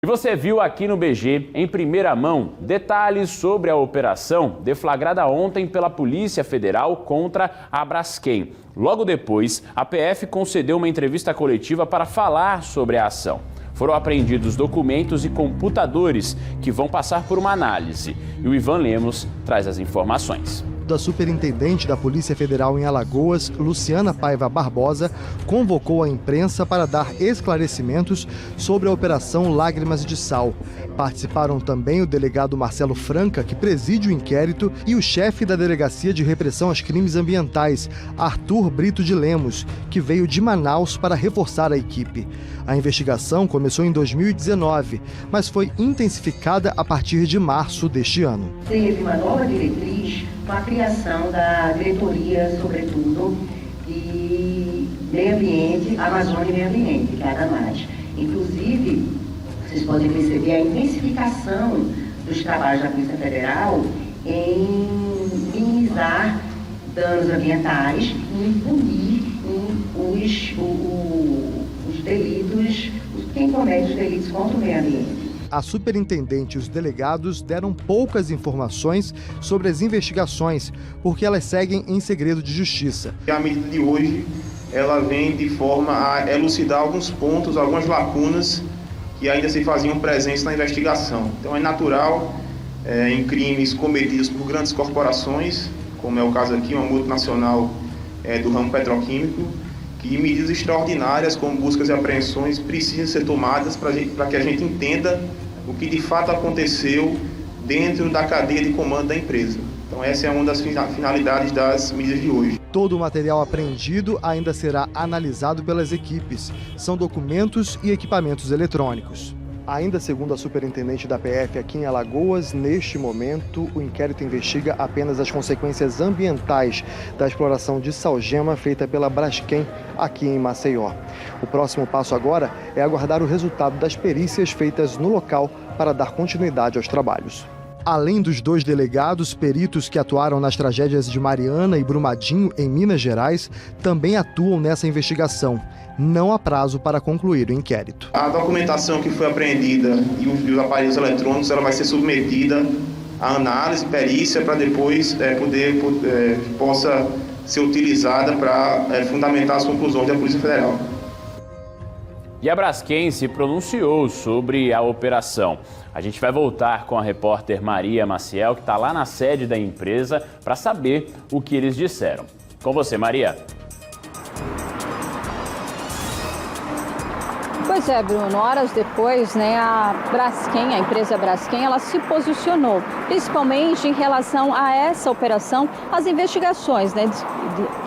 E você viu aqui no BG, em primeira mão, detalhes sobre a operação deflagrada ontem pela Polícia Federal contra a Braskem. Logo depois, a PF concedeu uma entrevista coletiva para falar sobre a ação. Foram apreendidos documentos e computadores que vão passar por uma análise. E o Ivan Lemos traz as informações. Da superintendente da Polícia Federal em Alagoas, Luciana Paiva Barbosa, convocou a imprensa para dar esclarecimentos sobre a Operação Lágrimas de Sal. Participaram também o delegado Marcelo Franca, que preside o inquérito, e o chefe da Delegacia de Repressão aos Crimes Ambientais, Arthur Brito de Lemos, que veio de Manaus para reforçar a equipe. A investigação começou em 2019, mas foi intensificada a partir de março deste ano. Teve uma nova diretriz com a criação da diretoria, sobretudo, de meio ambiente, Amazônia e meio ambiente, que é a AMAD. Inclusive, vocês podem perceber a intensificação dos trabalhos da Polícia Federal em minimizar danos ambientais e em punir os delitos, quem comete os delitos contra o meio ambiente. A superintendente e os delegados deram poucas informações sobre as investigações, porque elas seguem em segredo de justiça. A medida de hoje, ela vem de forma a elucidar alguns pontos, algumas lacunas que ainda se faziam presentes na investigação. Então é natural, em crimes cometidos por grandes corporações, como é o caso aqui, uma multinacional do ramo petroquímico, que medidas extraordinárias, como buscas e apreensões, precisam ser tomadas para que a gente entenda o que de fato aconteceu dentro da cadeia de comando da empresa. Então essa é uma das finalidades das medidas de hoje. Todo o material apreendido ainda será analisado pelas equipes. São documentos e equipamentos eletrônicos. Ainda segundo a superintendente da PF aqui em Alagoas, neste momento o inquérito investiga apenas as consequências ambientais da exploração de salgema feita pela Braskem aqui em Maceió. O próximo passo agora é aguardar o resultado das perícias feitas no local para dar continuidade aos trabalhos. Além dos dois delegados, peritos que atuaram nas tragédias de Mariana e Brumadinho, em Minas Gerais, também atuam nessa investigação. Não há prazo para concluir o inquérito. A documentação que foi apreendida e os aparelhos eletrônicos, ela vai ser submetida à análise, perícia, para depois possa ser utilizada para fundamentar as conclusões da Polícia Federal. E a Braskem se pronunciou sobre a operação. A gente vai voltar com a repórter Maria Maciel, que está lá na sede da empresa, para saber o que eles disseram. Com você, Maria. Pois é, Bruno, horas depois, a Braskem, a empresa Braskem, ela se posicionou, principalmente em relação a essa operação, as investigações,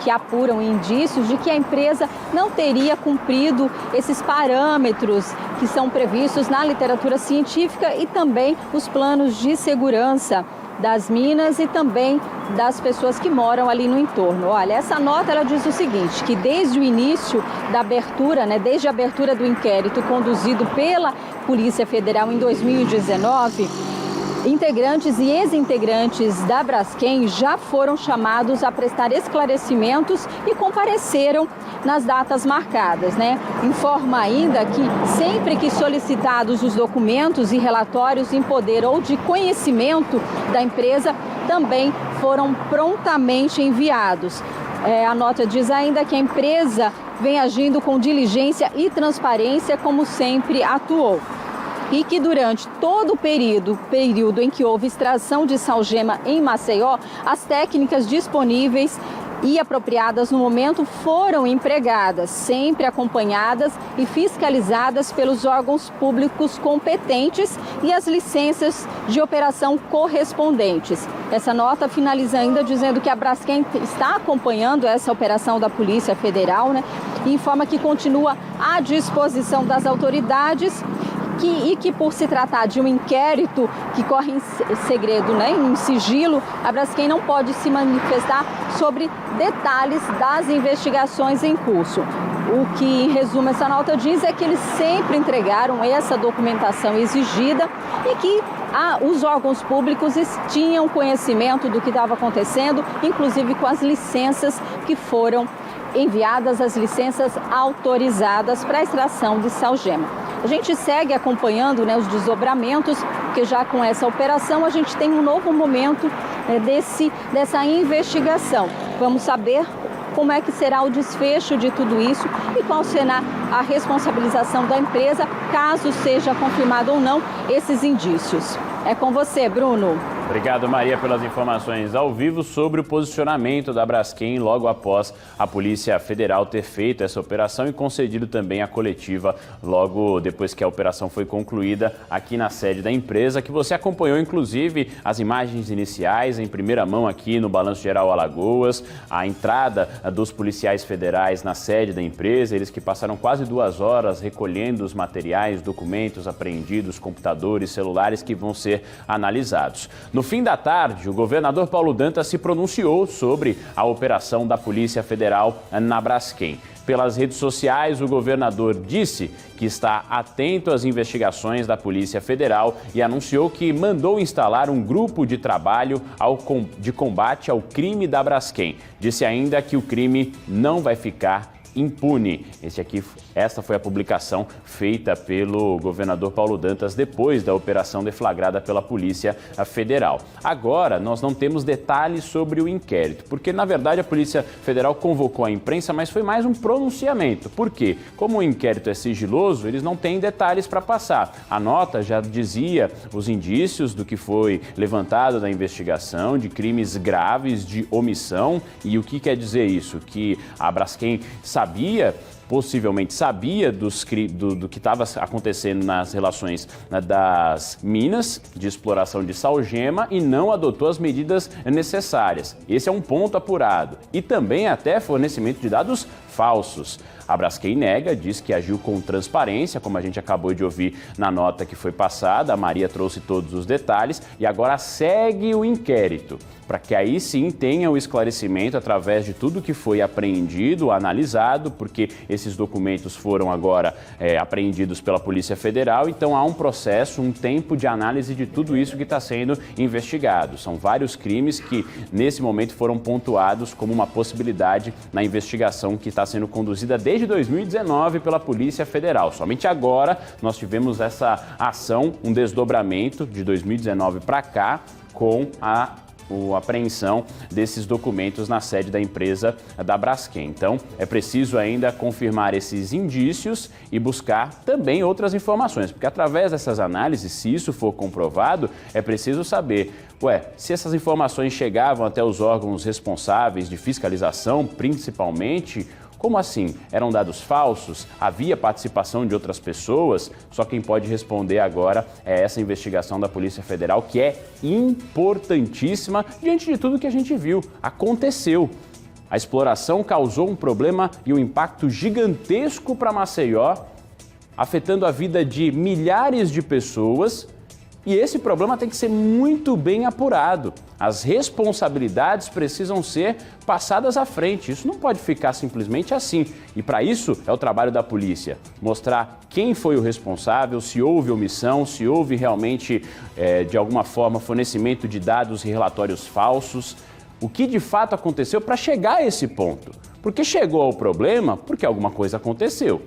que apuram indícios de que a empresa não teria cumprido esses parâmetros que são previstos na literatura científica e também os planos de segurança das minas e também das pessoas que moram ali no entorno. Olha, essa nota ela diz o seguinte, que desde o início da abertura, desde a abertura do inquérito conduzido pela Polícia Federal em 2019, integrantes e ex-integrantes da Braskem já foram chamados a prestar esclarecimentos e compareceram nas datas marcadas, Informa ainda que sempre que solicitados os documentos e relatórios em poder ou de conhecimento da empresa, também foram prontamente enviados. A nota diz ainda que a empresa vem agindo com diligência e transparência como sempre atuou. E que durante todo o período em que houve extração de salgema em Maceió, as técnicas disponíveis e apropriadas no momento foram empregadas, sempre acompanhadas e fiscalizadas pelos órgãos públicos competentes e as licenças de operação correspondentes. Essa nota finaliza ainda dizendo que a Braskem está acompanhando essa operação da Polícia Federal, e informa que continua à disposição das autoridades e que, por se tratar de um inquérito que corre em segredo, em sigilo, a Braskem não pode se manifestar sobre detalhes das investigações em curso. O que, em resumo, essa nota diz é que eles sempre entregaram essa documentação exigida e que os órgãos públicos tinham conhecimento do que estava acontecendo, inclusive com as licenças que foram enviadas, as licenças autorizadas para a extração de salgema. A gente segue acompanhando, né, os desdobramentos, porque já com essa operação a gente tem um novo momento dessa investigação. Vamos saber como é que será o desfecho de tudo isso e qual será a responsabilização da empresa, caso seja confirmado ou não esses indícios. É com você, Bruno. Obrigado, Maria, pelas informações ao vivo sobre o posicionamento da Braskem logo após a Polícia Federal ter feito essa operação e concedido também a coletiva logo depois que a operação foi concluída aqui na sede da empresa, que você acompanhou, inclusive, as imagens iniciais em primeira mão aqui no Balanço Geral Alagoas, a entrada dos policiais federais na sede da empresa, eles que passaram quase 2 horas recolhendo os materiais, documentos apreendidos, computadores, celulares que vão ser analisados. No fim da tarde, o governador Paulo Dantas se pronunciou sobre a operação da Polícia Federal na Braskem. Pelas redes sociais, o governador disse que está atento às investigações da Polícia Federal e anunciou que mandou instalar um grupo de trabalho de combate ao crime da Braskem. Disse ainda que o crime não vai ficar impune. Esta foi a publicação feita pelo governador Paulo Dantas depois da operação deflagrada pela Polícia Federal. Agora, nós não temos detalhes sobre o inquérito, porque, na verdade, a Polícia Federal convocou a imprensa, mas foi mais um pronunciamento. Por quê? Como o inquérito é sigiloso, eles não têm detalhes para passar. A nota já dizia os indícios do que foi levantado na investigação, de crimes graves, de omissão. E o que quer dizer isso? Que a Braskem possivelmente sabia do que estava acontecendo nas relações das minas de exploração de salgema e não adotou as medidas necessárias. Esse é um ponto apurado. E também até fornecimento de dados falsos. A Braskem nega, diz que agiu com transparência, como a gente acabou de ouvir na nota que foi passada. A Maria trouxe todos os detalhes e agora segue o inquérito, para que aí sim tenha o esclarecimento através de tudo que foi apreendido, analisado, porque esses documentos foram agora apreendidos pela Polícia Federal, então há um processo, um tempo de análise de tudo isso que está sendo investigado. São vários crimes que nesse momento foram pontuados como uma possibilidade na investigação que está sendo conduzida desde 2019 pela Polícia Federal. Somente agora nós tivemos essa ação, um desdobramento de 2019 para cá com a apreensão desses documentos na sede da empresa da Braskem. Então, é preciso ainda confirmar esses indícios e buscar também outras informações, porque através dessas análises, se isso for comprovado, é preciso saber, se essas informações chegavam até os órgãos responsáveis de fiscalização, principalmente, como assim? Eram dados falsos? Havia participação de outras pessoas? Só quem pode responder agora é essa investigação da Polícia Federal, que é importantíssima diante de tudo que a gente viu. Aconteceu. A exploração causou um problema e um impacto gigantesco para Maceió, afetando a vida de milhares de pessoas. E esse problema tem que ser muito bem apurado. As responsabilidades precisam ser passadas à frente. Isso não pode ficar simplesmente assim. E para isso é o trabalho da polícia. Mostrar quem foi o responsável, se houve omissão, se houve realmente, de alguma forma, fornecimento de dados e relatórios falsos. O que de fato aconteceu para chegar a esse ponto. Porque chegou ao problema porque alguma coisa aconteceu.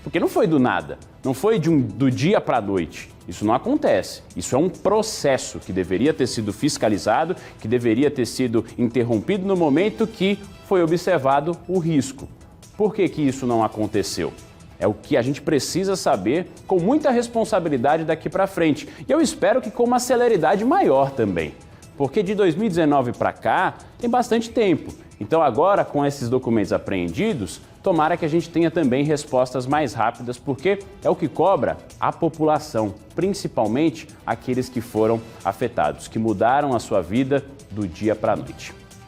Porque não foi do nada, não foi do dia para a noite. Isso não acontece. Isso é um processo que deveria ter sido fiscalizado, que deveria ter sido interrompido no momento que foi observado o risco. Por que isso não aconteceu? É o que a gente precisa saber com muita responsabilidade daqui para frente. E eu espero que com uma celeridade maior também. Porque de 2019 para cá tem bastante tempo. Então agora, com esses documentos apreendidos, tomara que a gente tenha também respostas mais rápidas, porque é o que cobra a população, principalmente aqueles que foram afetados, que mudaram a sua vida do dia para a noite.